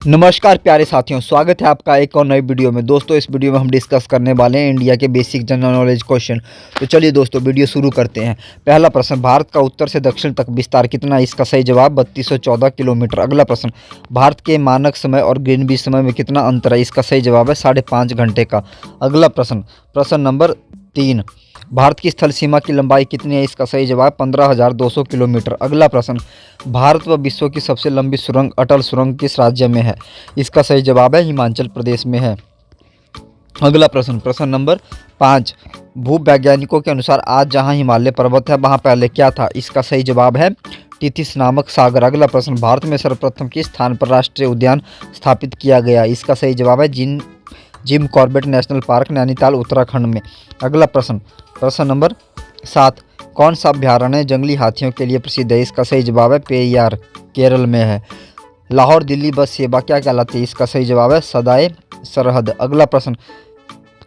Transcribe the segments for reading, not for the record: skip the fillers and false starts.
नमस्कार प्यारे साथियों, स्वागत है आपका एक और नई वीडियो में। दोस्तों, इस वीडियो में हम डिस्कस करने वाले हैं इंडिया के बेसिक जनरल नॉलेज क्वेश्चन। तो चलिए दोस्तों, वीडियो शुरू करते हैं। पहला प्रश्न, भारत का उत्तर से दक्षिण तक विस्तार कितना? इसका सही जवाब 3214 किलोमीटर। अगला प्रश्न, भारत के मानक समय और ग्रीनविच समय में कितना अंतर है? इसका सही जवाब है 5.5 घंटे का। अगला प्रश्न, प्रश्न नंबर 3, भारत की स्थल सीमा की लंबाई कितनी है? इसका सही जवाब 15,200 किलोमीटर। अगला प्रश्न, भारत व विश्व की सबसे लंबी सुरंग अटल सुरंग किस राज्य में है? इसका सही जवाब है हिमाचल प्रदेश में है। अगला प्रश्न, प्रश्न नंबर 5, भूवैज्ञानिकों के अनुसार आज जहां हिमालय पर्वत है वहां पहले क्या था? इसका सही जवाब है टिथिस नामक सागर। अगला प्रश्न, भारत में सर्वप्रथम किस स्थान पर राष्ट्रीय उद्यान स्थापित किया गया? इसका सही जवाब है Jim Corbett national park, Nainital, Uttarakhand में। अगला प्रश्न, प्रश्न नंबर 7, कौन सा अभ्यारण्य जंगली हाथियों के लिए प्रसिद्ध है? इसका सही जवाब है पेरियार, केरल में है। लाहौर दिल्ली बस सेवा क्या कहलाती है? इसका सही जवाब है सदाए सरहद। अगला प्रश्न,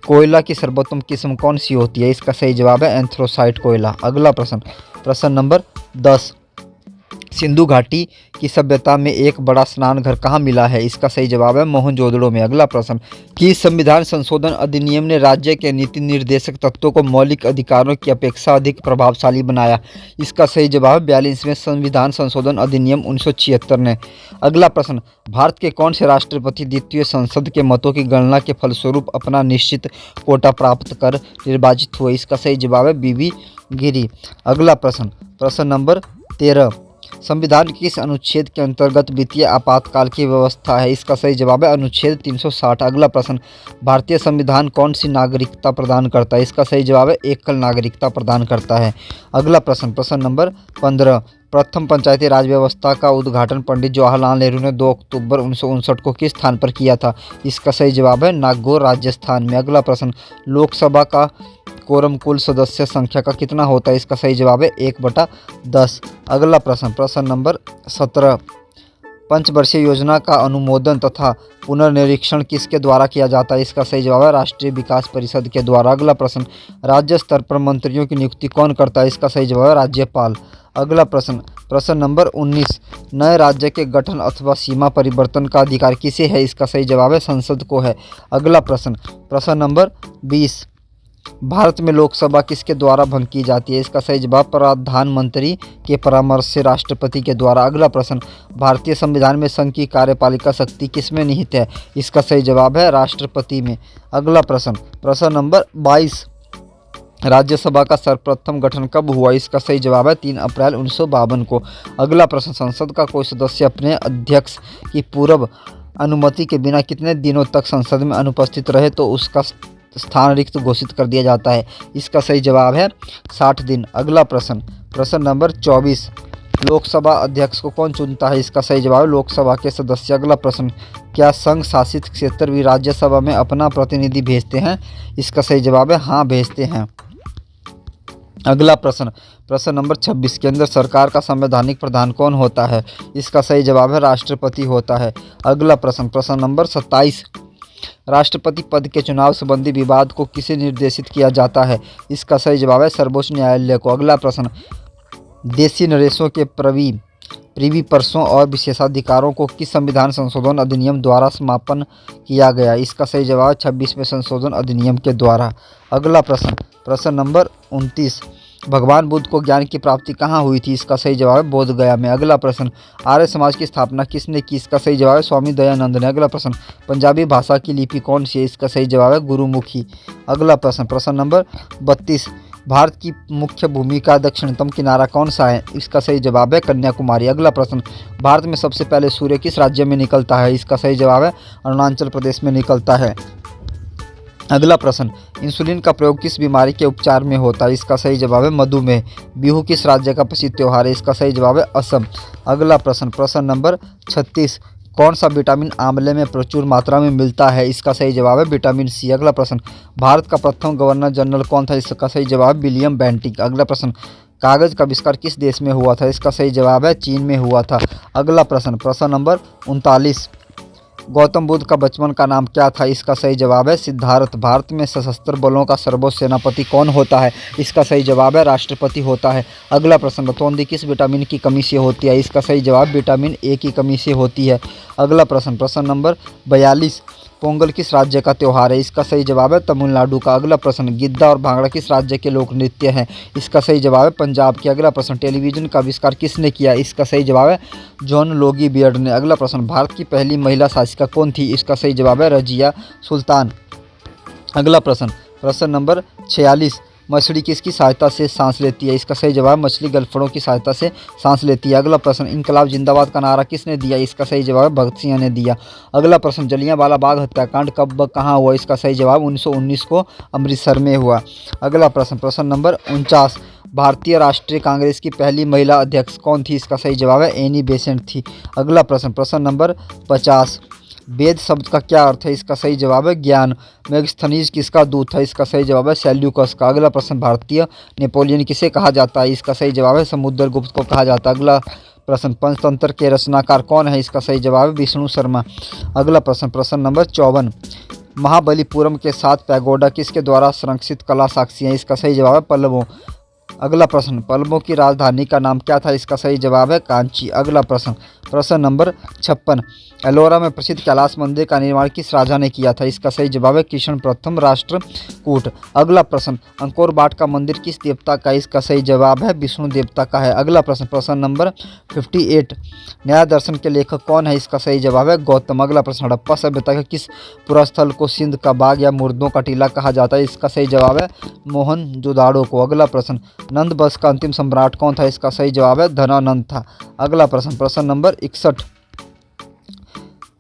कोयला की सर्वोत्तम किस्म कौन सी होती है? इसका सही जवाब है एंथ्रोसाइट कोयला। अगला प्रश्न, प्रश्न नंबर 10, सिंधु घाटी की सभ्यता में एक बड़ा स्नान घर कहाँ मिला है? इसका सही जवाब है मोहनजोदड़ो में। अगला प्रश्न, कि संविधान संशोधन अधिनियम ने राज्य के नीति निर्देशक तत्वों को मौलिक अधिकारों की अपेक्षा अधिक प्रभावशाली बनाया? इसका सही जवाब है 42वें संविधान संशोधन अधिनियम 1976 ने। अगला प्रश्न, भारत के कौन से राष्ट्रपति द्वितीय संसद के मतों की गणना के फलस्वरूप अपना निश्चित कोटा प्राप्त कर निर्वाचित हुए? इसका सही जवाब है बीवी गिरी। अगला प्रश्न, प्रश्न नंबर 13, संविधान के किस अनुच्छेद के अंतर्गत वित्तीय आपातकाल की व्यवस्था है? इसका सही जवाब है अनुच्छेद 360। अगला प्रश्न, भारतीय संविधान कौन सी नागरिकता प्रदान करता है? इसका सही जवाब है एकल नागरिकता प्रदान करता है। अगला प्रश्न, प्रश्न नंबर 15, प्रथम पंचायती राज व्यवस्था का उद्घाटन पंडित जवाहरलाल नेहरू ने 2 अक्टूबर 1959 को किस स्थान पर किया था? इसका सही जवाब है नागौर, राजस्थान में। अगला प्रश्न, लोकसभा का कोरम कुल सदस्य संख्या का कितना होता है? इसका सही जवाब है 1/10। अगला प्रश्न, प्रश्न नंबर 17, पंचवर्षीय योजना का अनुमोदन तथा पुनर्निरीक्षण किसके द्वारा किया जाता है? इसका सही जवाब है राष्ट्रीय विकास परिषद के द्वारा। अगला प्रश्न, राज्य स्तर पर मंत्रियों की नियुक्ति कौन करता है? इसका सही जवाब है राज्यपाल। अगला प्रश्न, प्रश्न नंबर 19, नए राज्य के गठन अथवा सीमा परिवर्तन का अधिकार किसे है? इसका सही जवाब है संसद को है। अगला प्रश्न, प्रश्न नंबर 20, भारत में लोकसभा किसके द्वारा भंग की जाती है? इसका सही जवाब प्रधानमंत्री के परामर्श से राष्ट्रपति के द्वारा। अगला प्रश्न, भारतीय संविधान में संघ की कार्यपालिका शक्ति किसमें निहित है? इसका सही जवाब है राष्ट्रपति में। अगला प्रश्न, प्रश्न नंबर 22, राज्यसभा का सर्वप्रथम गठन कब हुआ? इसका सही जवाब है 3 अप्रैल 1952 को। अगला प्रश्न, संसद का कोई सदस्य अपने अध्यक्ष की पूर्व अनुमति के बिना कितने दिनों तक संसद में अनुपस्थित रहे तो उसका स्थान रिक्त घोषित कर दिया जाता है? इसका सही जवाब है 60 दिन। अगला प्रश्न, प्रश्न नंबर 24, लोकसभा अध्यक्ष को कौन चुनता है? इसका सही जवाब है लोकसभा के सदस्य। अगला प्रश्न, क्या संघ शासित क्षेत्र भी राज्यसभा में अपना प्रतिनिधि भेजते हैं? इसका सही जवाब है हाँ, भेजते हैं। अगला प्रश्न, प्रश्न नंबर 26, केंद्र सरकार का संवैधानिक प्रधान कौन होता है? इसका सही जवाब है राष्ट्रपति होता है। अगला प्रश्न, प्रश्न नंबर 27, राष्ट्रपति पद के चुनाव संबंधी विवाद को किसे निर्देशित किया जाता है? इसका सही जवाब है सर्वोच्च न्यायालय को। अगला प्रश्न, देशी नरेशों के प्रीवी पर्सों और विशेषाधिकारों को किस संविधान संशोधन अधिनियम द्वारा समापन किया गया? इसका सही जवाब है 26वें संशोधन अधिनियम के द्वारा। अगला प्रश्न, प्रश्न नंबर 29, भगवान बुद्ध को ज्ञान की प्राप्ति कहाँ हुई थी? इसका सही जवाब है बोध गया में। अगला प्रश्न, आर्य समाज की स्थापना किसने की? इसका सही जवाब है स्वामी दयानंद ने। अगला प्रश्न, पंजाबी भाषा की लिपि कौन सी है? इसका सही जवाब है गुरुमुखी। अगला प्रश्न, प्रश्न नंबर 32, भारत की मुख्य भूमि का दक्षिणतम किनारा कौन सा है? इसका सही जवाब है कन्याकुमारी। अगला प्रश्न, भारत में सबसे पहले सूर्य किस राज्य में निकलता है? इसका सही जवाब है अरुणाचल प्रदेश में निकलता है। अगला प्रश्न, इंसुलिन का प्रयोग किस बीमारी के उपचार में होता है? इसका सही जवाब है मधुमेह। बिहू किस राज्य का प्रसिद्ध त्यौहार है? इसका सही जवाब है असम। अगला प्रश्न, प्रश्न नंबर 36, कौन सा विटामिन आंवले में प्रचुर मात्रा में मिलता है? इसका सही जवाब है विटामिन सी। अगला प्रश्न, भारत का प्रथम गवर्नर जनरल कौन था? इसका सही जवाब विलियम बेंटिक। अगला प्रश्न, कागज का आविष्कार किस देश में हुआ था? इसका सही जवाब है चीन में हुआ था। अगला प्रश्न, प्रश्न नंबर 39, गौतम बुद्ध का बचपन का नाम क्या था? इसका सही जवाब है सिद्धार्थ। भारत में सशस्त्र बलों का सर्वोच्च सेनापति कौन होता है? इसका सही जवाब है राष्ट्रपति होता है। अगला प्रश्न, रतौंधी किस विटामिन की कमी से होती है? इसका सही जवाब विटामिन ए की कमी से होती है। अगला प्रश्न, प्रश्न नंबर 42, पोंगल किस राज्य का त्यौहार है? इसका सही जवाब है तमिलनाडु का। अगला प्रश्न, गिद्दा और भांगड़ा किस राज्य के लोक नृत्य हैं? इसका सही जवाब है पंजाब के। अगला प्रश्न, टेलीविजन का आविष्कार किसने किया? इसका सही जवाब है जॉन लोगी बियर्ड ने। अगला प्रश्न, भारत की पहली महिला शासिका कौन थी? इसका सही जवाब है रजिया सुल्तान। अगला प्रश्न, प्रश्न नंबर 46, मछली किसकी सहायता से सांस लेती है? इसका सही जवाब मछली गलफड़ों की सहायता से सांस लेती है। अगला प्रश्न, इनकलाब जिंदाबाद का नारा किसने दिया? इसका सही जवाब भगत सिंह ने दिया। अगला प्रश्न, जलियांवाला बाग हत्याकांड कब कहाँ हुआ? इसका सही जवाब 1919 को अमृतसर में हुआ। अगला प्रश्न, प्रश्न नंबर 49, भारतीय राष्ट्रीय कांग्रेस की पहली महिला अध्यक्ष कौन थी? इसका सही जवाब है एनी बेसेंट थी। अगला प्रश्न, प्रश्न नंबर 50, वेद शब्द का क्या अर्थ है? इसका सही जवाब है ज्ञान। मेगास्थनीज किसका दूत है? इसका सही जवाब है सेल्यूकस का। अगला प्रश्न, भारतीय नेपोलियन किसे कहा जाता है? इसका सही जवाब है समुद्रगुप्त को कहा जाता है। अगला प्रश्न, पंचतंत्र के रचनाकार कौन है? इसका सही जवाब है विष्णु शर्मा। अगला प्रश्न, प्रश्न नंबर 54, महाबलीपुरम के 7 पैगोडा किसके द्वारा संरक्षित कला साक्षी हैं? इसका सही जवाब है पल्लवों। अगला प्रश्न, पल्लवों की राजधानी का नाम क्या था? इसका सही जवाब है कांची। अगला प्रश्न, प्रश्न नंबर 56, एलोरा में प्रसिद्ध कैलाश मंदिर का निर्माण किस राजा ने किया था? इसका सही जवाब है कृष्ण प्रथम राष्ट्रकूट। अगला प्रश्न, अंकोर वाट का मंदिर किस देवता का? इसका सही जवाब है विष्णु देवता का है। अगला प्रश्न, प्रश्न नंबर 58, न्याय दर्शन के लेखक कौन है? इसका सही जवाब है गौतम। अगला प्रश्न, हड़प्पा सभ्यता के किस पुरास्थल को सिंध का बाग या मुर्दों का टीला कहा जाता है? इसका सही जवाब है मोहनजोदाड़ो को। अगला प्रश्न, नंद वंश का अंतिम सम्राट कौन था? इसका सही जवाब है धनानंद था। अगला प्रश्न, प्रश्न नंबर 61,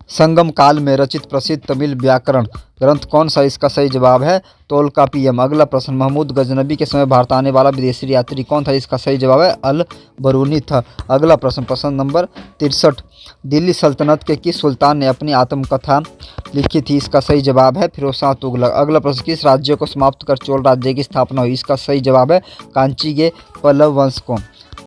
संगम काल में रचित प्रसिद्ध तमिल व्याकरण ग्रंथ कौन सा? इसका सही जवाब है तोल्कापियम। अगला प्रश्न, महमूद गजनबी के समय भारत आने वाला विदेशी यात्री कौन था? इसका सही जवाब है अल बरूनी था। अगला प्रश्न, प्रश्न नंबर 63, दिल्ली सल्तनत के किस सुल्तान ने अपनी आत्मकथा लिखी थी? इसका सही जवाब है फिरोज शाह तुगलक। अगला प्रश्न, किस राज्य को समाप्त कर चोल राज्य की स्थापना हुई? इसका सही जवाब है कांची के पल्लव वंश को।